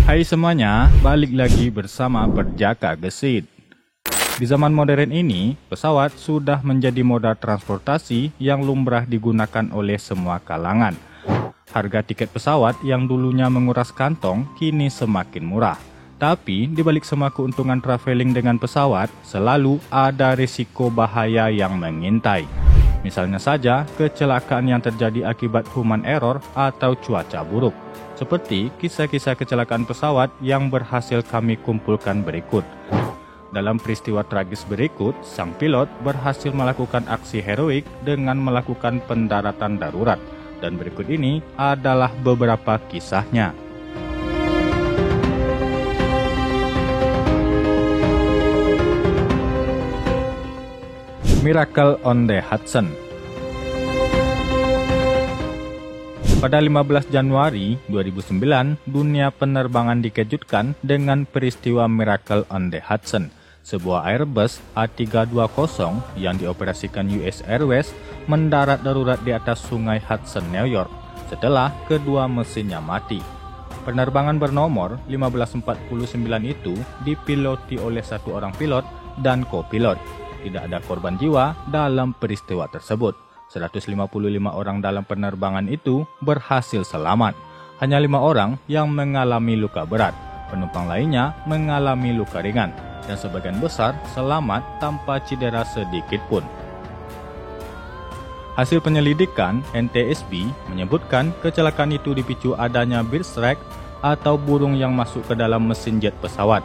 Hai semuanya, balik lagi bersama Perjaka Gesit. Di zaman modern ini, pesawat sudah menjadi moda transportasi yang lumrah digunakan oleh semua kalangan. Harga tiket pesawat yang dulunya menguras kantong kini semakin murah. Tapi di balik semua keuntungan traveling dengan pesawat, selalu ada risiko bahaya yang mengintai. Misalnya saja kecelakaan yang terjadi akibat human error atau cuaca buruk. Seperti kisah-kisah kecelakaan pesawat yang berhasil kami kumpulkan berikut. Dalam peristiwa tragis berikut, sang pilot berhasil melakukan aksi heroik dengan melakukan pendaratan darurat. Dan berikut ini adalah beberapa kisahnya. Miracle on the Hudson. Pada 15 Januari 2009, dunia penerbangan dikejutkan dengan peristiwa Miracle on the Hudson. Sebuah Airbus A320 yang dioperasikan US Airways mendarat darurat di atas sungai Hudson, New York, setelah kedua mesinnya mati. Penerbangan bernomor 1549 itu dipiloti oleh satu orang pilot dan kopilot. Tidak ada korban jiwa dalam peristiwa tersebut. 155 orang dalam penerbangan itu berhasil selamat. Hanya 5 orang yang mengalami luka berat. Penumpang lainnya mengalami luka ringan. Dan sebagian besar selamat tanpa cedera sedikit pun. Hasil penyelidikan NTSB menyebutkan kecelakaan itu dipicu adanya bird strike atau burung yang masuk ke dalam mesin jet pesawat.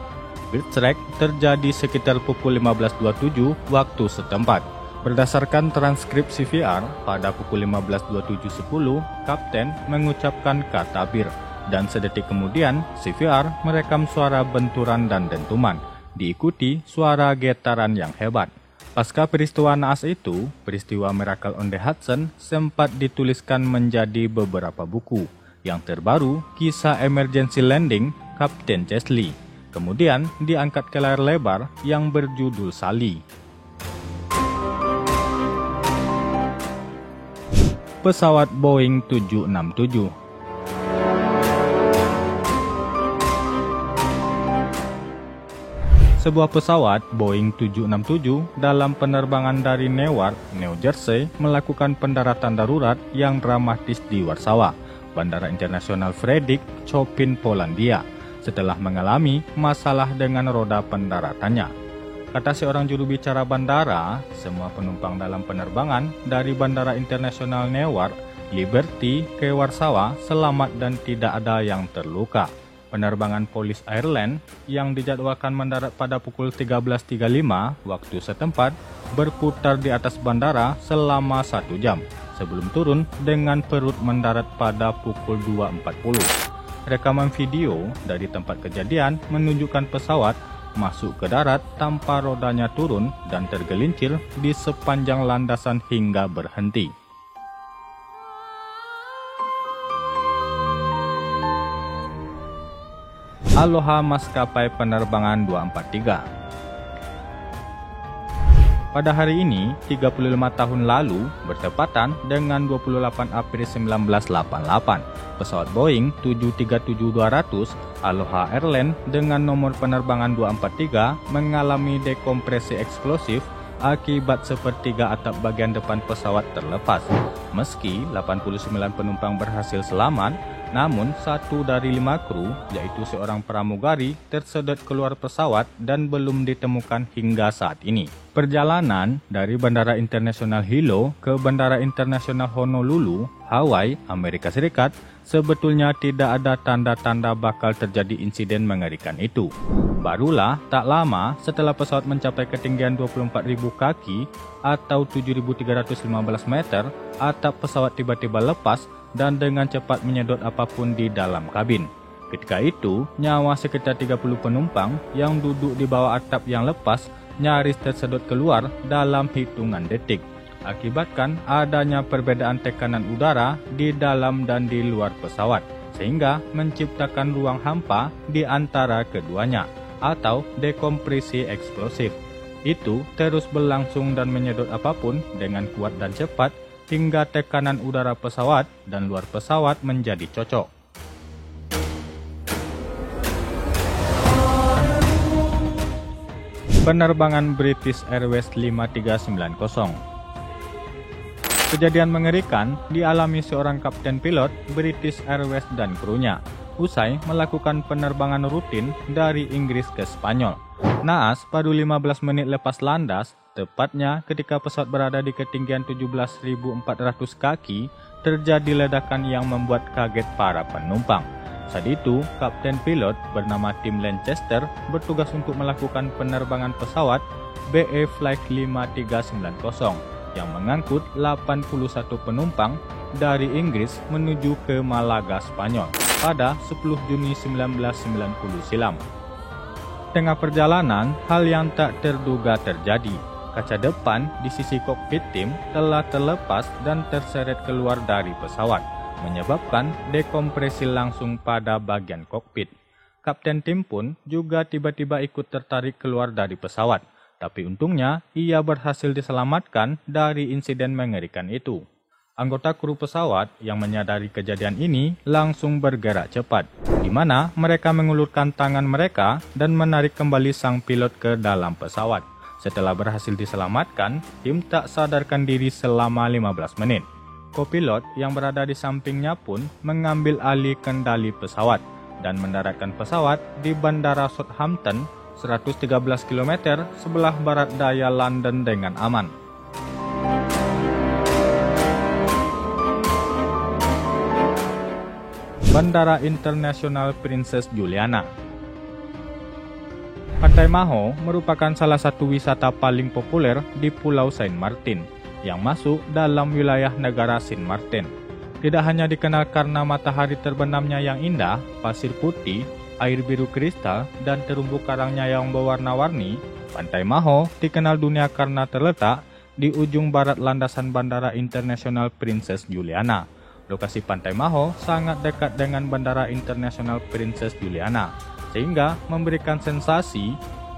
Bird strike terjadi sekitar pukul 15.27 waktu setempat. Berdasarkan transkrip CVR, pada pukul 15.27.10, Kapten mengucapkan kata bir, dan sedetik kemudian CVR merekam suara benturan dan dentuman, diikuti suara getaran yang hebat. Pasca peristiwa naas itu, peristiwa Miracle on the Hudson sempat dituliskan menjadi beberapa buku. Yang terbaru, kisah emergency landing Kapten Chesley. Kemudian diangkat ke layar lebar yang berjudul Sally. Pesawat Boeing 767. Sebuah pesawat Boeing 767 dalam penerbangan dari Newark, New Jersey melakukan pendaratan darurat yang dramatis di Warsawa, Bandara Internasional Fredrik Chopin, Polandia, setelah mengalami masalah dengan roda pendaratannya. Kata seorang juru bicara bandara, semua penumpang dalam penerbangan dari Bandara Internasional Newark, Liberty ke Warsawa selamat dan tidak ada yang terluka. Penerbangan Polish Airlines yang dijadwalkan mendarat pada pukul 13.35 waktu setempat berputar di atas bandara selama 1 jam sebelum turun dengan perut mendarat pada pukul 2.40. Rekaman video dari tempat kejadian menunjukkan pesawat masuk ke darat tanpa rodanya turun dan tergelincir di sepanjang landasan hingga berhenti. Aloha maskapai penerbangan 243. Pada hari ini, 35 tahun lalu, bertepatan dengan 28 April 1988, pesawat Boeing 737-200 Aloha Airlines dengan nomor penerbangan 243 mengalami dekompresi eksplosif akibat sepertiga atap bagian depan pesawat terlepas. Meski 89 penumpang berhasil selamat, namun 1 dari 5 kru, yaitu seorang pramugari, tersedot keluar pesawat dan belum ditemukan hingga saat ini. Perjalanan dari Bandara Internasional Hilo ke Bandara Internasional Honolulu, Hawaii, Amerika Serikat, sebetulnya tidak ada tanda-tanda bakal terjadi insiden mengerikan itu. Barulah tak lama setelah pesawat mencapai ketinggian 24.000 kaki atau 7.315 meter, atap pesawat tiba-tiba lepas dan dengan cepat menyedot apapun di dalam kabin. Ketika itu, nyawa sekitar 30 penumpang yang duduk di bawah atap yang lepas nyaris tersedot keluar dalam hitungan detik. Akibatkan adanya perbedaan tekanan udara di dalam dan di luar pesawat, sehingga menciptakan ruang hampa di antara keduanya, atau dekompresi eksplosif. Itu terus berlangsung dan menyedot apapun dengan kuat dan cepat, hingga tekanan udara pesawat dan luar pesawat menjadi cocok. penerbangan British Airways 5390. Kejadian mengerikan dialami seorang kapten pilot British Airways dan krunya usai melakukan penerbangan rutin dari Inggris ke Spanyol. Naas pada 15 menit lepas landas, tepatnya ketika pesawat berada di ketinggian 17.400 kaki, terjadi ledakan yang membuat kaget para penumpang. Saat itu, kapten pilot bernama Tim Lanchester bertugas untuk melakukan penerbangan pesawat BA Flight 5390 yang mengangkut 81 penumpang dari Inggris menuju ke Malaga, Spanyol pada 10 Juni 1990 silam. Tengah perjalanan, hal yang tak terduga terjadi. Kaca depan di sisi kokpit Tim telah terlepas dan terseret keluar dari pesawat, menyebabkan dekompresi langsung pada bagian kokpit. Kapten Tim pun juga tiba-tiba ikut tertarik keluar dari pesawat, tapi untungnya ia berhasil diselamatkan dari insiden mengerikan itu. Anggota kru pesawat yang menyadari kejadian ini langsung bergerak cepat, di mana mereka mengulurkan tangan mereka dan menarik kembali sang pilot ke dalam pesawat. Setelah berhasil diselamatkan, Tim tak sadarkan diri selama 15 menit. Kopilot yang berada di sampingnya pun mengambil alih kendali pesawat dan mendaratkan pesawat di Bandara Southampton 113 km sebelah barat daya London dengan aman. Bandara Internasional Princess Juliana. Pantai Maho merupakan salah satu wisata paling populer di Pulau Saint Martin yang masuk dalam wilayah negara Saint Martin. Tidak hanya dikenal karena matahari terbenamnya yang indah, pasir putih, air biru kristal, dan terumbu karangnya yang berwarna-warni, Pantai Maho dikenal dunia karena terletak di ujung barat landasan Bandara Internasional Princess Juliana. Lokasi Pantai Maho sangat dekat dengan Bandara Internasional Princess Juliana, sehingga memberikan sensasi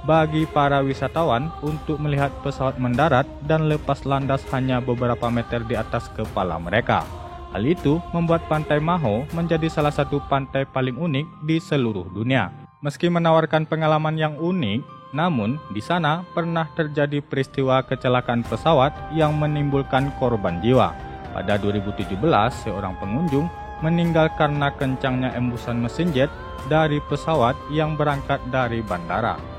bagi para wisatawan untuk melihat pesawat mendarat dan lepas landas hanya beberapa meter di atas kepala mereka. Hal itu membuat Pantai Maho menjadi salah satu pantai paling unik di seluruh dunia. Meski menawarkan pengalaman yang unik, namun di sana pernah terjadi peristiwa kecelakaan pesawat yang menimbulkan korban jiwa. Pada 2017, seorang pengunjung meninggal karena kencangnya embusan mesin jet dari pesawat yang berangkat dari bandara.